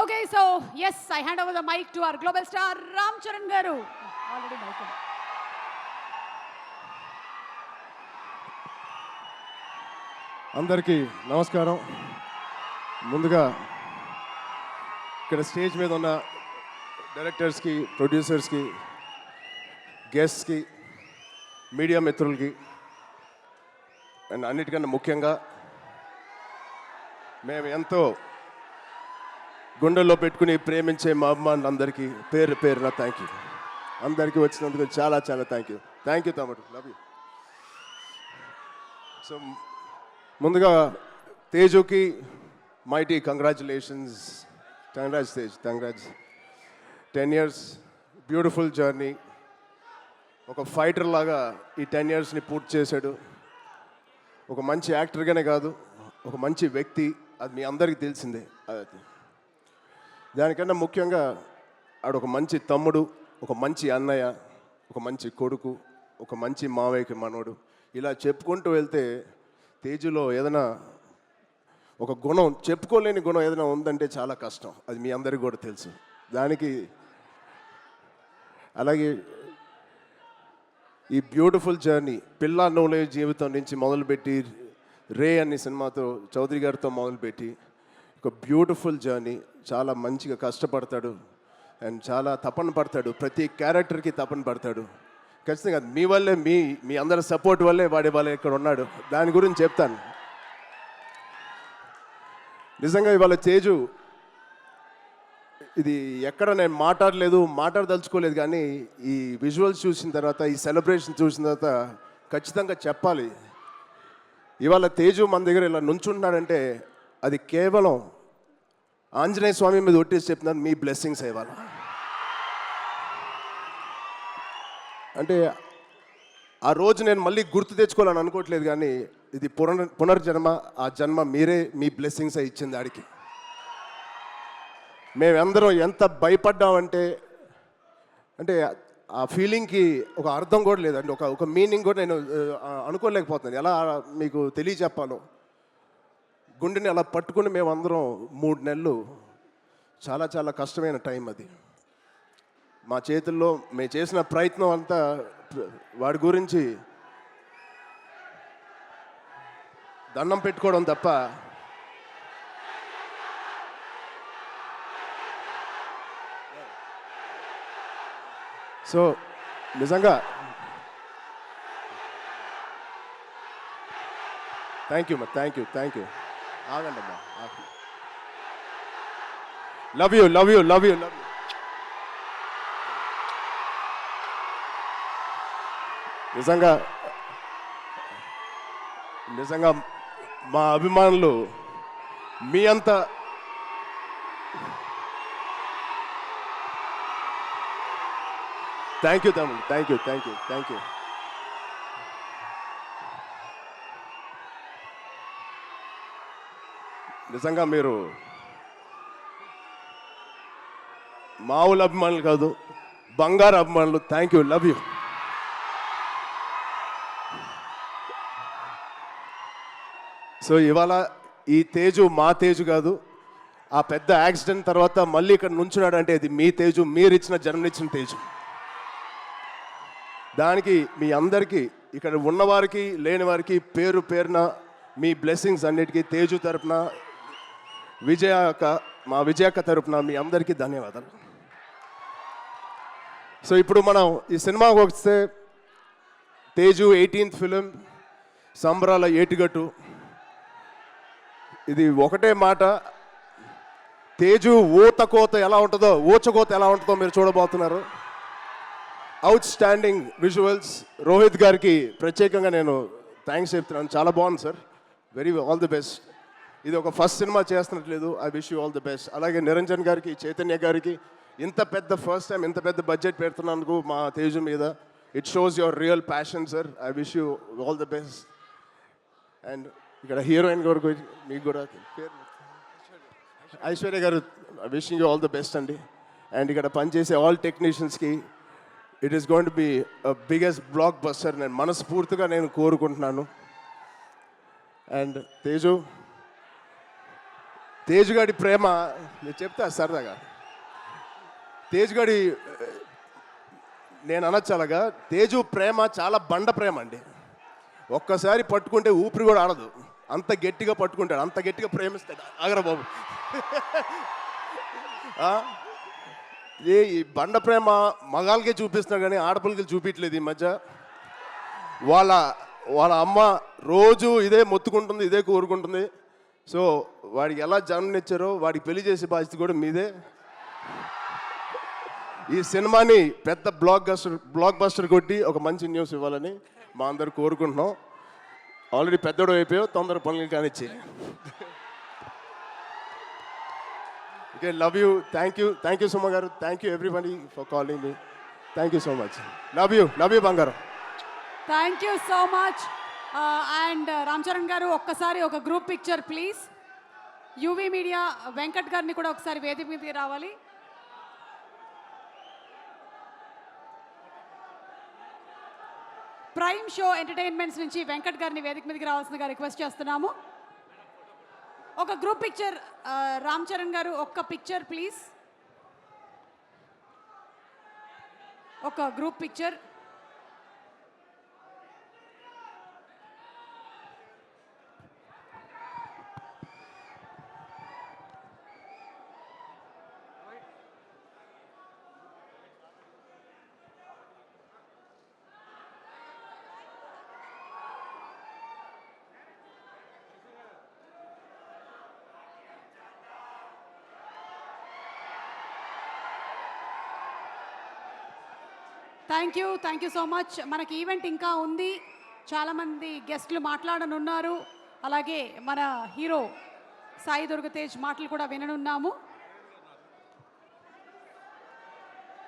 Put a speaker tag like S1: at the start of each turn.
S1: Okay, so yes, I hand over the mic to our global star Ram Charan Garu. Already mic.
S2: అందరికీ నమస్కారం. ముందుగా ఇక్కడ stage మీద ఉన్న డైరెక్టర్స్కి, ప్రొడ్యూసర్స్కి, గెస్ట్స్కి, మీడియా మిత్రులకి అండ్ అన్నిటికన్నా ముఖ్యంగా మేము ఎంతో గుండెల్లో పెట్టుకుని ప్రేమించే మా అభిమానులందరికీ పేరు పేరున థ్యాంక్ యూ. అందరికీ వచ్చినందుకు చాలా చాలా థ్యాంక్ యూ తమ్ముడు, లవ్ యూ. సో ముందుగా తేజుకి mighty congratulations. Tej, congrats. 10 years beautiful journey. ఒక ఫైటర్ లాగా ఈ 10 yearsని పూర్తి చేశాడు. ఒక మంచి యాక్టర్గానే కాదు, ఒక మంచి వ్యక్తి, అది మీ అందరికీ తెలిసిందే. దానికన్నా ముఖ్యంగా ఆడొక మంచి తమ్ముడు, ఒక మంచి అన్నయ్య, ఒక మంచి కొడుకు, ఒక మంచి మావయ్యకి మనవడు. ఇలా చెప్పుకుంటూ వెళ్తే తేజులో ఏదైనా ఒక గుణం, చెప్పుకోలేని గుణం ఏదైనా ఉందంటే చాలా కష్టం. అది మీ అందరికీ కూడా తెలుసు. దానికి అలాగే ఈ బ్యూటిఫుల్ జర్నీ పిల్ల నోలే జీవితం నుంచి మొదలుపెట్టి రే అనే సినిమాతో చౌదరి గారితో మొదలుపెట్టి ఒక బ్యూటిఫుల్ జర్నీ. చాలా మంచిగా కష్టపడతాడు అండ్ చాలా తపన పడతాడు. ప్రతి క్యారెక్టర్కి తపన పడతాడు. ఖచ్చితంగా మీ వల్లే, మీ అందరి సపోర్ట్ వల్లే వాడి వాళ్ళ ఇక్కడ ఉన్నాడు. దాని గురించి చెప్తాను. నిజంగా ఇవాళ తేజు ఇది ఎక్కడ నేను మాట్లాడదలుచుకోలేదు, కానీ ఈ విజువల్స్ చూసిన తర్వాత, ఈ సెలబ్రేషన్ చూసిన తర్వాత ఖచ్చితంగా చెప్పాలి. ఇవాళ తేజు మన దగ్గర ఇలా నుంచుంటున్నాడంటే అది కేవలం ఆంజనేయ స్వామి మీద ఒట్టేసి చెప్తున్నాను, మీ బ్లెస్సింగ్స్ ఇవాళ. అంటే ఆ రోజు నేను మళ్ళీ గుర్తు తెచ్చుకోవాలని అనుకోవట్లేదు, కానీ ఇది పునర్జన్మ. ఆ జన్మ మీరే, మీ బ్లెస్సింగ్స్ ఇచ్చింది ఆడికి. మేమందరం ఎంత భయపడ్డామంటే, అంటే ఆ ఫీలింగ్కి ఒక అర్థం కూడా లేదండి, ఒక మీనింగ్ కూడా నేను అనుకోలేకపోతున్నాను. ఎలా మీకు తెలియచెప్పాలో. గుండెని అలా పట్టుకుని మేమందరం 3 నెలలు, చాలా చాలా కష్టమైన టైం అది. మా చేతుల్లో మేము చేసిన ప్రయత్నం అంతా వాడి గురించి దండం పెట్టుకోవడం తప్ప సో నిజంగా థ్యాంక్ యూ. ఆగండి అమ్మా. Love you. నిజంగా మా అభిమానులు మీ అంత థ్యాంక్ యూ తమ్ముడు, థ్యాంక్ యూ. నిజంగా మీరు మామూలు అభిమానులు కాదు, బంగారు అభిమానులు. Thank you, love you. So ఇవాళ ఈ తేజు మా తేజు కాదు. ఆ పెద్ద యాక్సిడెంట్ తర్వాత మళ్ళీ ఇక్కడ నుంచున్నాడు అంటే ఇది మీ తేజు, మీరిచ్చిన జన్మనిచ్చిన తేజు. దానికి మీ అందరికీ, ఇక్కడ ఉన్నవారికి లేని వారికి పేరు పేరున మీ బ్లెస్సింగ్స్ అన్నిటికీ తేజు తరపున, మా విజయక్క తరపున మీ అందరికీ ధన్యవాదాలు. సో ఇప్పుడు మనం ఈ సినిమాకి వస్తే, తేజు 18th ఫిలిం, సంబరాల ఏటిగట్టు. ఇది ఒకటే మాట, తేజు ఊచకోత ఎలా ఉంటుందో మీరు చూడబోతున్నారు. Out standing visuals. రోహిత్ గారికి ప్రత్యేకంగా నేను థ్యాంక్స్ చెప్తున్నాను. చాలా బాగుంది సార్, ఆల్ ది బెస్ట్. ఇది ఒక ఫస్ట్ సినిమా చేస్తున్నట్లేదు. I wish you all the best. అలాగే నిరంజన్ గారికి, చైతన్య గారికి ఫస్ట్ టైం ఇంత పెద్ద బడ్జెట్ పెడుతున్నందుకు మా తేజు మీద, it shows your real passion sir. I wish you all the best. And ఇక్కడ హీరోయిన్ గారు మీకు కూడా ఐశ్వర్య గారు, wishing you all the best అండి. అండ్ ఇక్కడ పనిచేసే ఆల్ టెక్నీషియన్స్కి, it is going to be biggest blockbuster నేను మనస్ఫూర్తిగా కోరుకుంటున్నాను. అండ్ తేజు, తేజ్ గాడి ప్రేమ నేను చెప్తా సరదాగా. తేజ్ గాడి నేను అనొచ్చు అలాగా, తేజు ప్రేమ చాలా బండ ప్రేమ అండి. ఒక్కసారి పట్టుకుంటే ఊపిరి కూడా ఆడదు, అంత గట్టిగా పట్టుకుంటాడు, అంత గట్టిగా ప్రేమిస్తాడు. ఆగరా బాబు. ఈ బండ ప్రేమ మగాళ్ళకే చూపిస్తున్నాడు కానీ ఆడపిల్లకి చూపించలేదు ఈ మధ్య. వాళ్ళ అమ్మ రోజు ఇదే మొత్తుకుంటుంది, ఇదే కోరుకుంటుంది. సో వాడికి ఎలా జన్మనిచ్చారో వాడికి పెళ్లి చేసే బాధ్యత కూడా మీదే. ఈ సినిమాని పెద్ద బ్లాక్ బస్టర్ కొట్టి ఒక మంచి న్యూస్ ఇవ్వాలని మా అందరు కోరుకుంటున్నాం. ఆల్రెడీ పెద్దోడు అయిపోయావు, తొందర పనులు కానిచ్చి. Okay, love you, thank you Suma గారు, thank you everybody for calling me. Thank you so much. Love you బంగారం.
S1: Thank you so much. And Ram Charan గారు ఒక్కసారి ఒక group picture please. UV media Venkat గారిని కూడా ఒకసారి వేదిక మీదకి రావాలి. ప్రైమ్ షో ఎంటర్టైన్మెంట్స్ నుంచి వెంకట్ గారిని వేదిక మీదకి రావాల్సిందిగా రిక్వెస్ట్ చేస్తున్నాము. ఒక గ్రూప్ పిక్చర్ రామ్ చరణ్ గారు, ఒక్క పిక్చర్ ప్లీజ్. ఒక group picture. Thank you so much. మనకి ఈవెంట్ ఇంకా ఉంది, చాలామంది గెస్టులు మాట్లాడనున్నారు. అలాగే మన హీరో సాయి దుర్గతేజ్ మాటలు కూడా విననున్నాము.